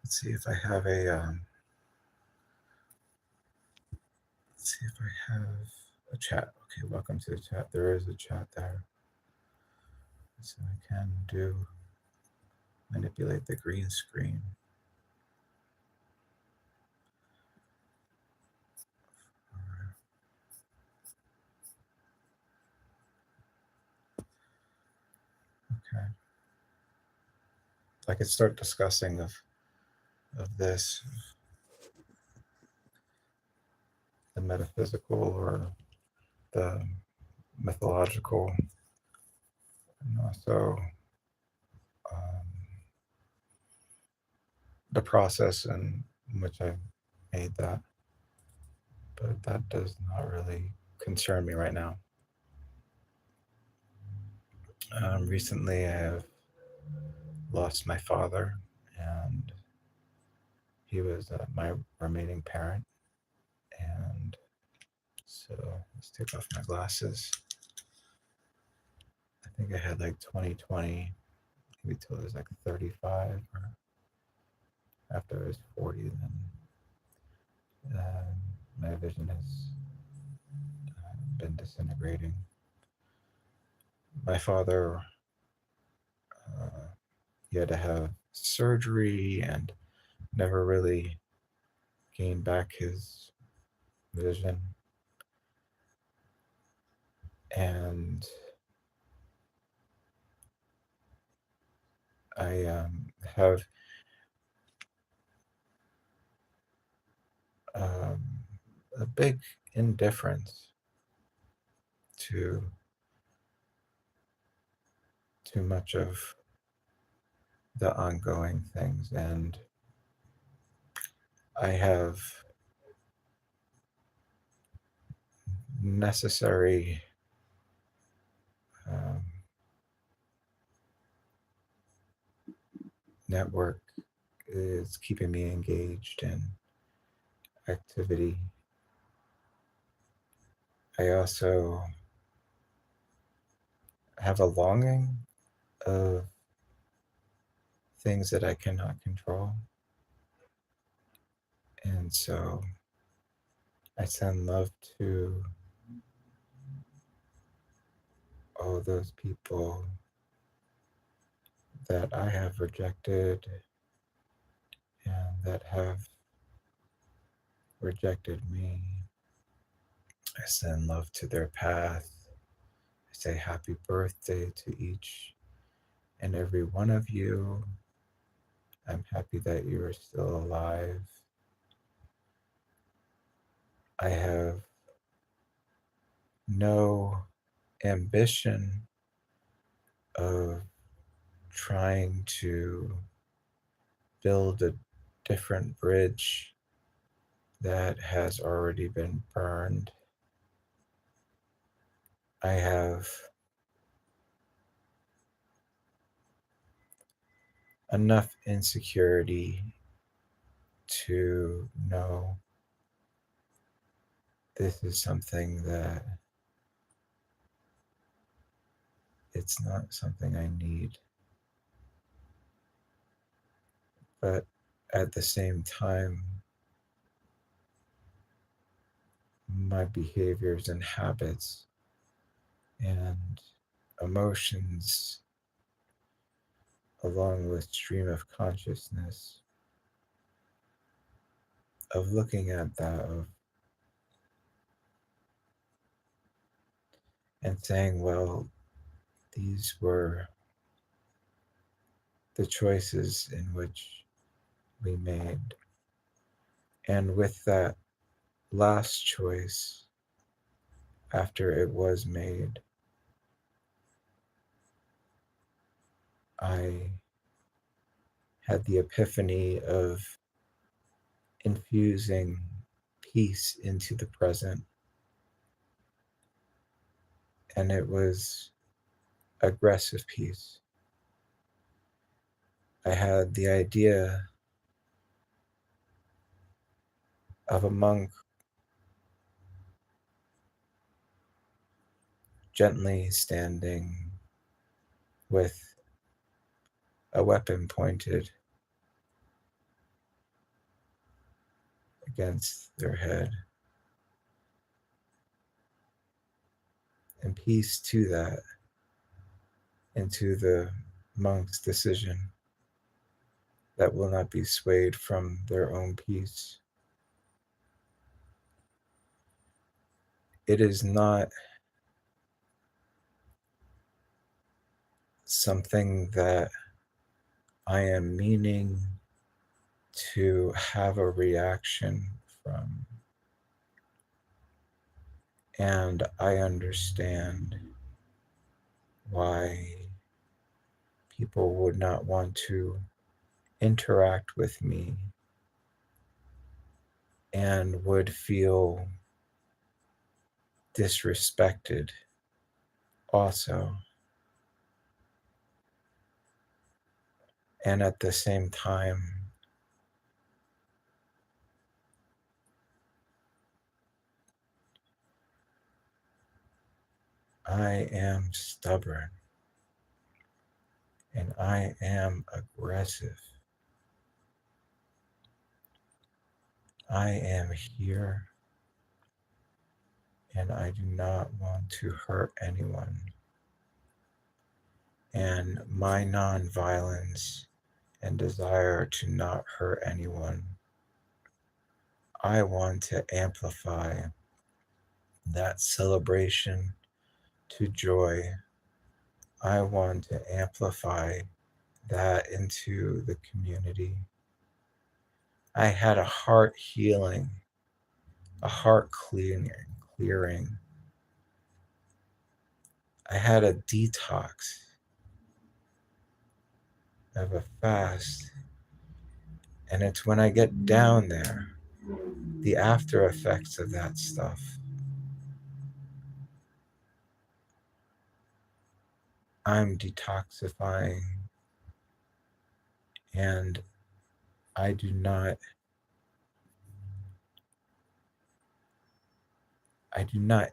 Let's see if I have let's see if I have a chat. Okay, welcome to the chat. There is a chat there. So I can manipulate the green screen. Okay. I could start discussing of this, the metaphysical or the mythological, and also um, the process in which I made that. But that does not really concern me right now. Recently, I have lost my father, and he was my remaining parent. And so let's take off my glasses. I think I had like 20/20, maybe till I was like 35, or after I was 40, then my vision has been disintegrating. My father, he had to have surgery and never really gained back his vision. And I have um, a big indifference to too much of the ongoing things, and I have necessary um, network is keeping me engaged in activity. I also have a longing of things that I cannot control. And so I send love to all those people that I have rejected and that have rejected me. I send love to their path. I say happy birthday to each and every one of you. I'm happy that you are still alive. I have no ambition of trying to build a different bridge that has already been burned. I have enough insecurity to know this is something that it's not something I need. But at the same time, my behaviors and habits and emotions, along with stream of consciousness, of looking at that and saying, well, these were the choices in which we made. And with that last choice, after it was made, I had the epiphany of infusing peace into the present. And it was aggressive peace. I had the idea of a monk gently standing with a weapon pointed against their head. And peace to that, into the monk's decision that will not be swayed from their own peace. It is not something that I am meaning to have a reaction from. And I understand why people would not want to interact with me and would feel disrespected also. And at the same time, I am stubborn and I am aggressive. I am here and I do not want to hurt anyone. And my nonviolence and desire to not hurt anyone, I want to amplify that celebration to joy. I want to amplify that into the community. I had a heart healing, a heart clearing. I had a detox of a fast. And it's when I get down there, the after effects of that stuff. I'm detoxifying and I do not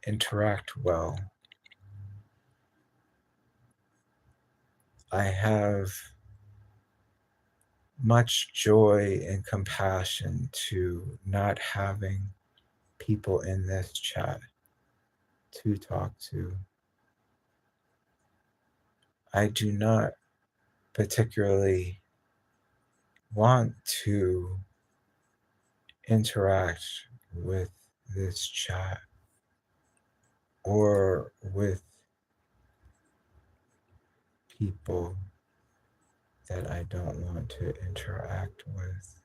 interact well. I have much joy and compassion to not having people in this chat to talk to. I do not particularly want to interact with this chat or with people that I don't want to interact with.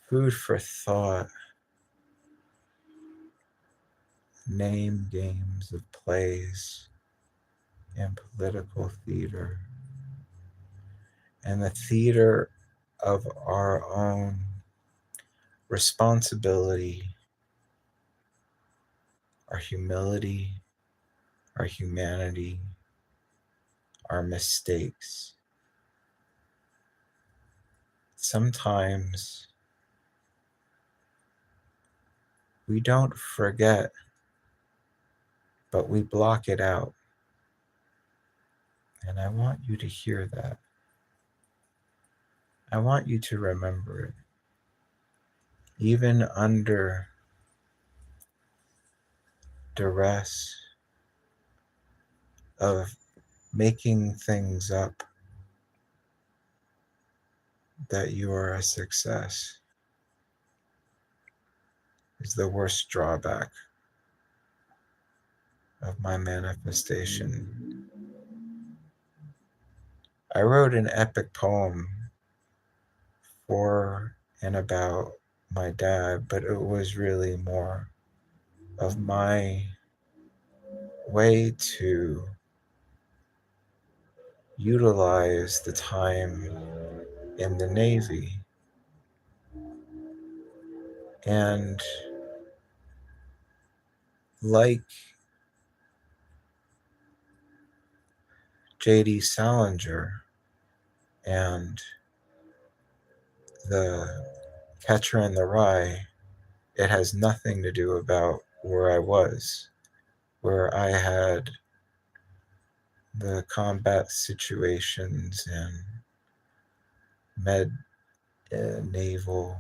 Food for thought. Name games of plays and political theater. And the theater of our own responsibility, our humility, our humanity, our mistakes. Sometimes we don't forget, but we block it out. And I want you to hear that. I want you to remember it. Even under duress of making things up, that you are a success is the worst drawback of my manifestation. I wrote an epic poem for and about my dad, but it was really more of my way to utilize the time in the Navy. And like J.D. Salinger and the Catcher in the Rye, it has nothing to do about where I was, where I had the combat situations and med naval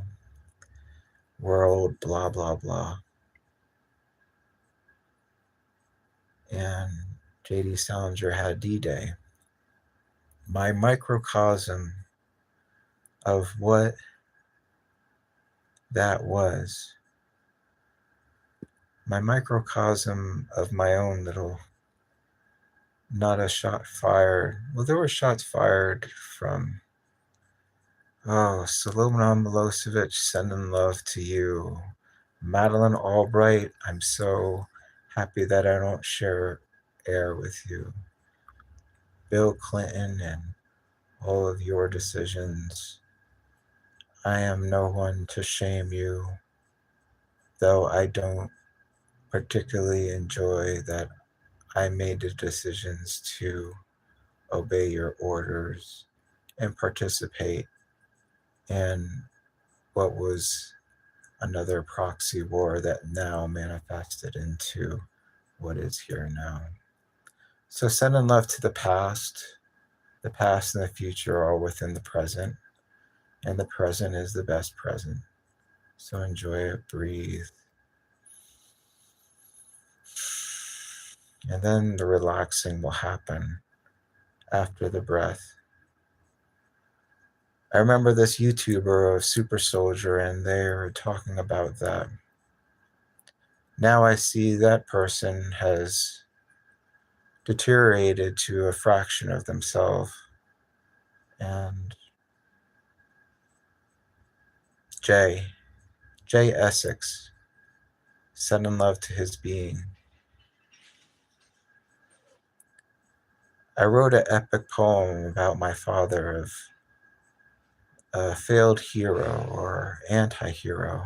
world, blah, blah, blah. And J.D. Salinger had D-Day. My microcosm of what that was, my microcosm of my own little, not a shot fired. Well, there were shots fired from, Slobodan Milosevic, sending love to you. Madeleine Albright, I'm so happy that I don't share air with you. Bill Clinton and all of your decisions. I am no one to shame you, though I don't particularly enjoy that I made the decisions to obey your orders and participate in what was another proxy war that now manifested into what is here now. So sending love to the past and the future are all within the present, and the present is the best present. So enjoy it, breathe. And then the relaxing will happen after the breath. I remember this YouTuber of Super Soldier, and they were talking about that. Now I see that person has deteriorated to a fraction of themselves. And Jay Essex, sending love to his being. I wrote an epic poem about my father of a failed hero or anti-hero.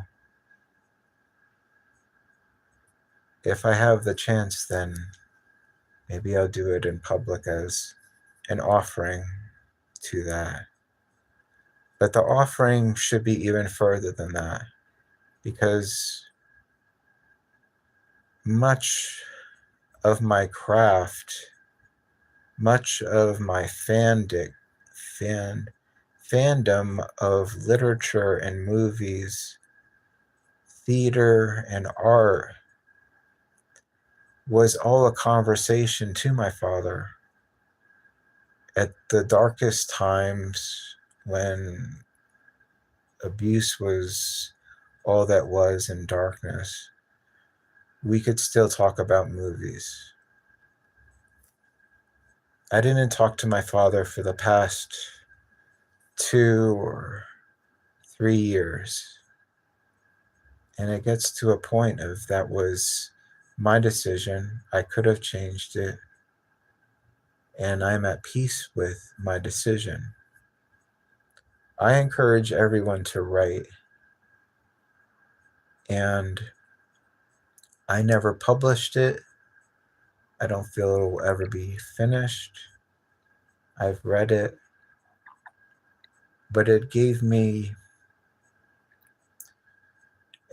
If I have the chance, then maybe I'll do it in public as an offering to that. But the offering should be even further than that, because much of my craft, much of my fandom of literature and movies, theater and art was all a conversation to my father at the darkest times when abuse was all that was in darkness. We could still talk about movies. I didn't talk to my father for the past 2 or 3 years. And it gets to a point of that was my decision. I could have changed it. And I'm at peace with my decision. I encourage everyone to write. And I never published it. I don't feel it will ever be finished. I've read it. But it gave me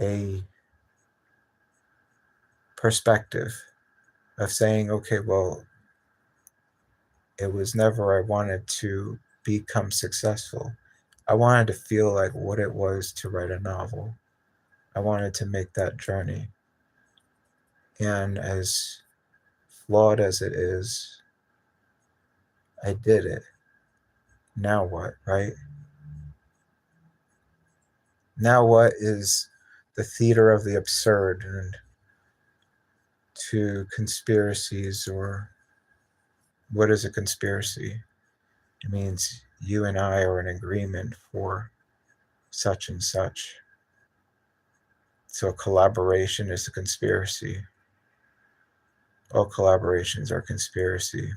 a perspective of saying, okay, well, it was never I wanted to become successful. I wanted to feel like what it was to write a novel. I wanted to make that journey. And as flawed as it is, I did it. Now what, right? Now what is the theater of the absurd and to conspiracies, or what is a conspiracy? It means you and I are in agreement for such and such. So a collaboration is a conspiracy. All collaborations are conspiracy.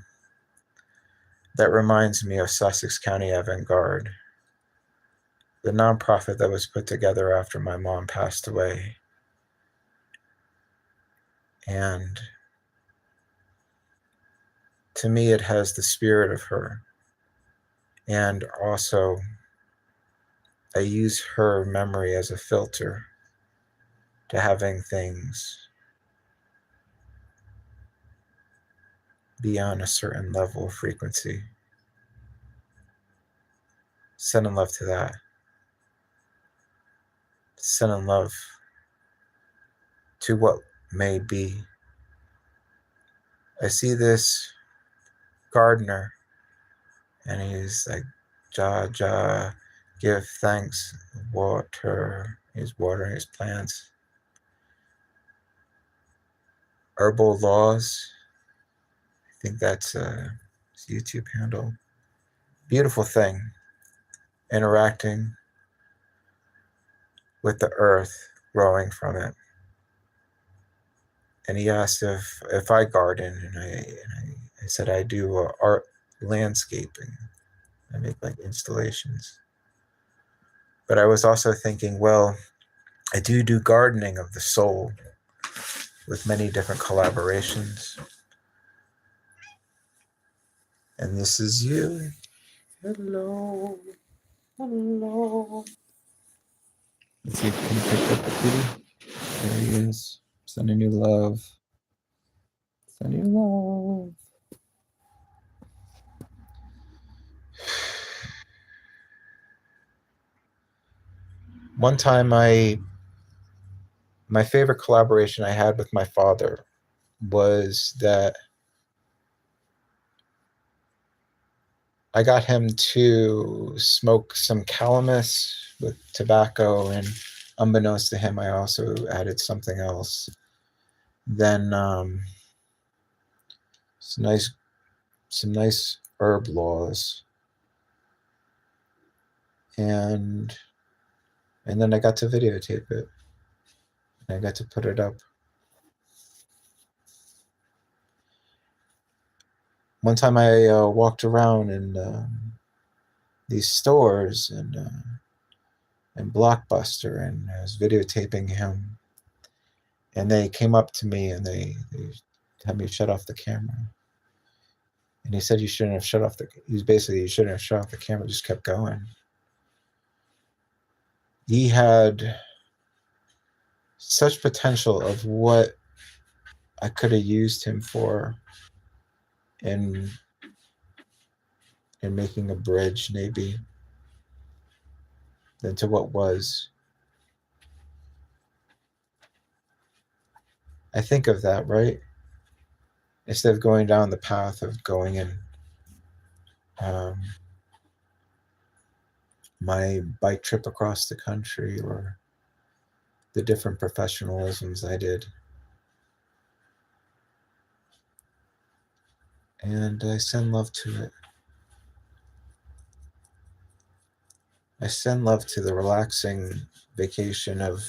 That reminds me of Sussex County Avant-Garde, the nonprofit that was put together after my mom passed away. And to me, it has the spirit of her. And also, I use her memory as a filter to having things beyond a certain level of frequency. Sending love to that. sending love to what may be. I see this gardener, and he's like, ja, ja, give thanks, water. He's watering his plants. Herbal Laws. I think that's his YouTube handle. Beautiful thing. Interacting with the earth, growing from it. And he asked if I garden, and I said I do art landscaping. I make like installations. But I was also thinking, well, I do gardening of the soul with many different collaborations. And this is you. Hello. Hello. Let's see if you can pick up the kitty. There he is. Sending you love. Sending you love. One time my favorite collaboration I had with my father was that I got him to smoke some calamus with tobacco, and unbeknownst to him, I also added something else. Then some nice herb laws, and then I got to videotape it. And I got to put it up. One time I walked around in these stores and Blockbuster, and I was videotaping him. And they came up to me and they had me shut off the camera. And he said you shouldn't have shut off the. He's basically you shouldn't have shut off the camera. Just kept going. He had such potential of what I could have used him for in making a bridge, maybe, than to what was. I think of that, right? Instead of going down the path of going in my bike trip across the country, or the different professionalisms I did. And I send love to it. I send love to the relaxing vacation of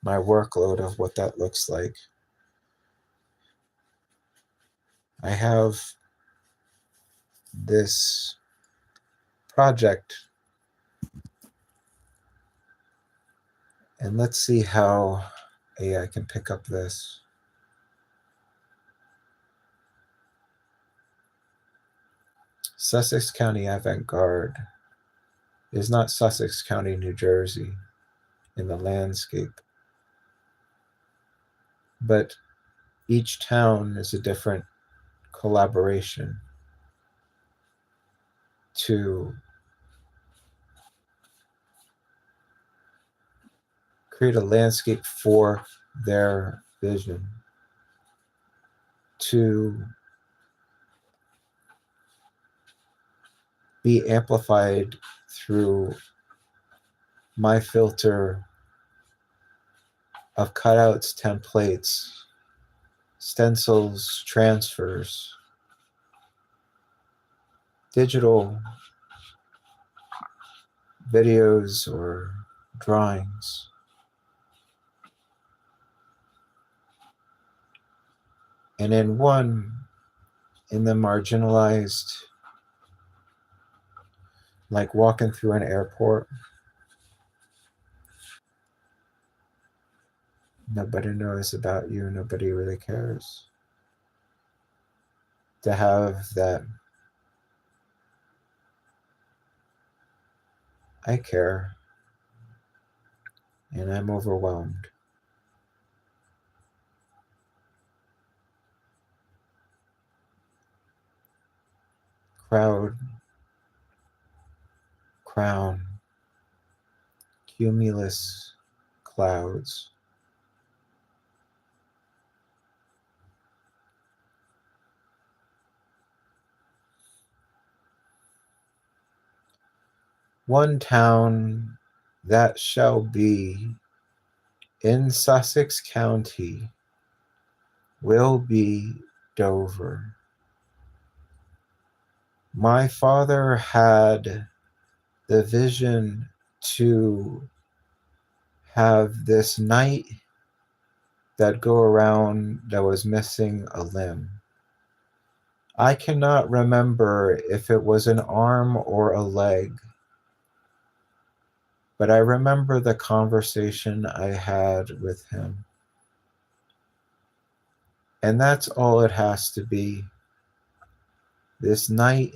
my workload, of what that looks like. I have this project, and let's see how AI can pick up this. Sussex County Avant-Garde is not Sussex County, New Jersey in the landscape, but each town is a different collaboration to create a landscape for their vision, to be amplified through my filter of cutouts, templates, stencils, transfers, digital videos or drawings. And in the marginalized, like walking through an airport, nobody knows about you, nobody really cares. To have that, I care, and I'm overwhelmed. Crowd, crown, cumulus, clouds. One town that shall be in Sussex County will be Dover. My father had the vision to have this knight that go around that was missing a limb. I cannot remember if it was an arm or a leg, but I remember the conversation I had with him. And that's all it has to be. This knight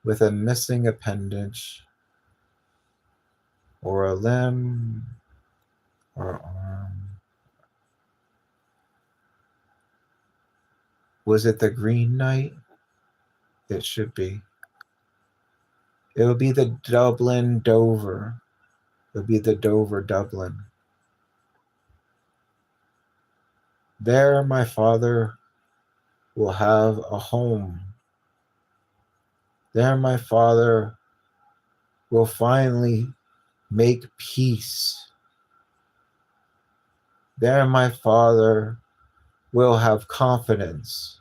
with a missing appendage, or a limb, or arm. Was it the Green Knight? It should be. It would be the Dublin Dover. It would be the Dover Dublin. There my father will have a home. There my father will finally make peace. There my father will have confidence.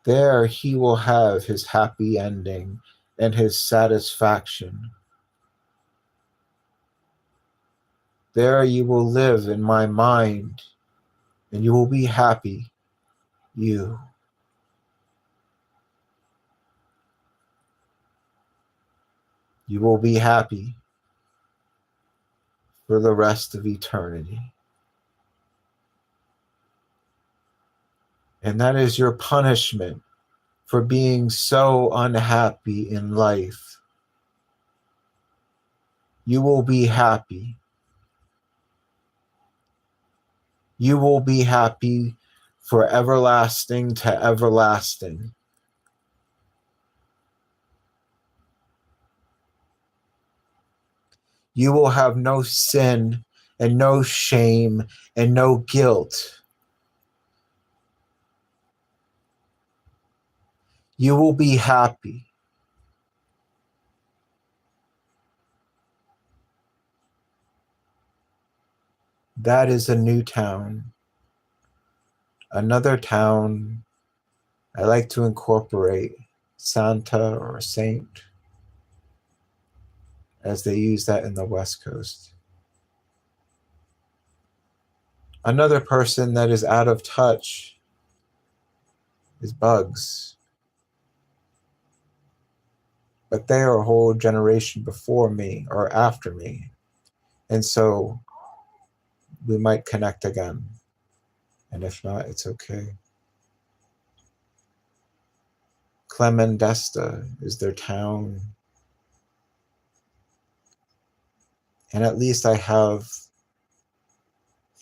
There he will have his happy ending and his satisfaction. There you will live in my mind, and you will be happy. You. You will be happy for the rest of eternity. And that is your punishment for being so unhappy in life. You will be happy. You will be happy for everlasting to everlasting. You will have no sin and no shame and no guilt. You will be happy. That is a new town. Another town I like to incorporate Santa or Saint, as they use that in the West Coast. Another person that is out of touch is bugs. But they are a whole generation before me or after me. And so we might connect again. And if not, it's okay. Clemendesta is their town. And at least I have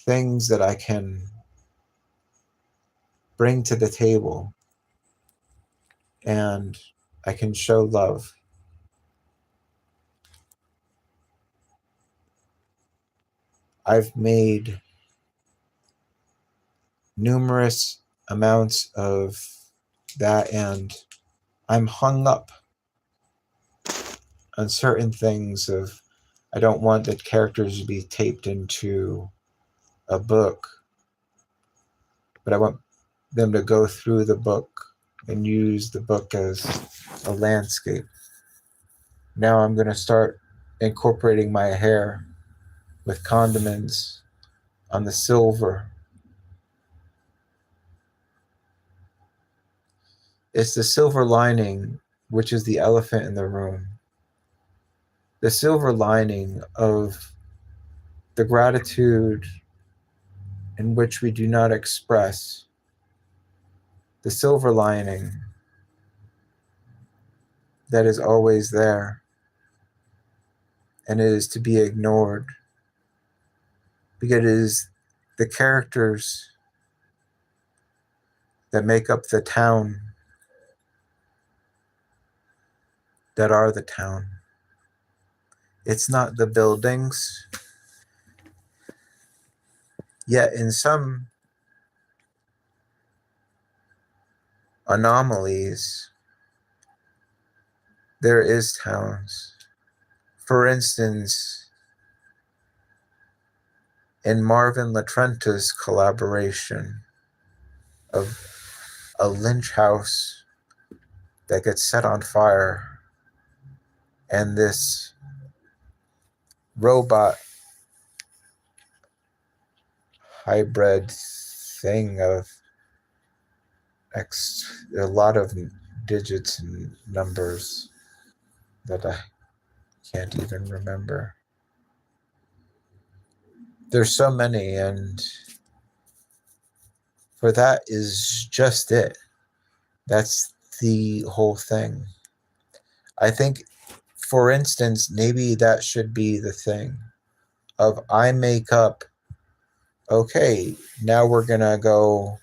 things that I can bring to the table, and I can show love. I've made numerous amounts of that, and I'm hung up on certain things of I don't want the characters to be taped into a book, but I want them to go through the book and use the book as a landscape. Now I'm going to start incorporating my hair with condiments on the silver. It's the silver lining, which is the elephant in the room. The silver lining of the gratitude in which we do not express. The silver lining that is always there, and it is to be ignored because it is the characters that make up the town that are the town. It's not the buildings, Yet in some anomalies, there is towns. For instance, in Marvin Latrenta's collaboration of a lynch house that gets set on fire, and this robot hybrid thing of a lot of digits and numbers that I can't even remember. There's so many, and for that is just it. That's the whole thing. I think, for instance, maybe that should be the thing of I make up, okay, now we're going to go.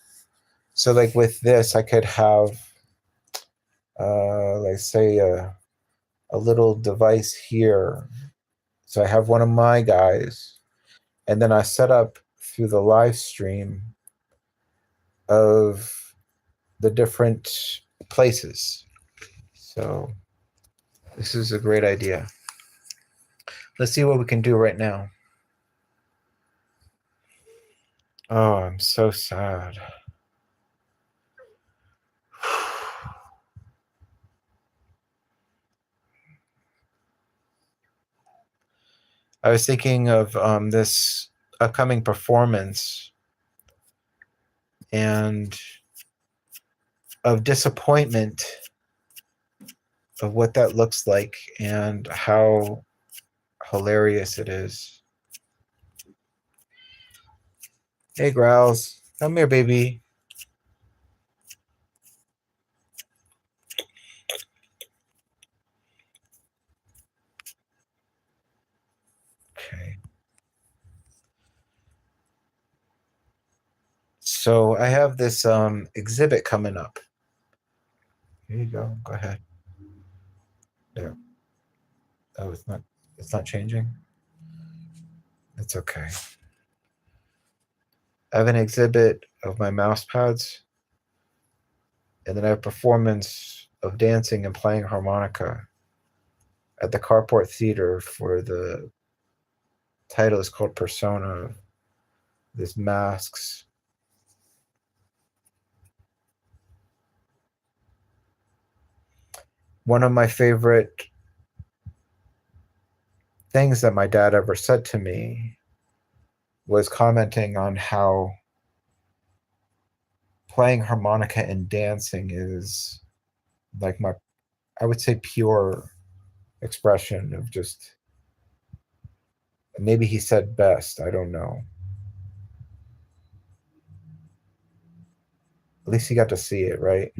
So like with this, I could have, like say a little device here. So I have one of my guys, and then I set up through the live stream of the different places. So this is a great idea. Let's see what we can do right now. Oh, I'm so sad. I was thinking of this upcoming performance and of disappointment of what that looks like and how hilarious it is. Hey, Growls. Come here, baby. Okay. So I have this exhibit coming up. Here you go. Go ahead. There. Oh, it's not changing? It's okay. I have an exhibit of my mouse pads, and then I have a performance of dancing and playing harmonica at the Carport Theater for the title is called Persona. There's masks. One of my favorite things that my dad ever said to me was commenting on how playing harmonica and dancing is like my, I would say, pure expression of just, maybe he said best, I don't know. At least he got to see it, right?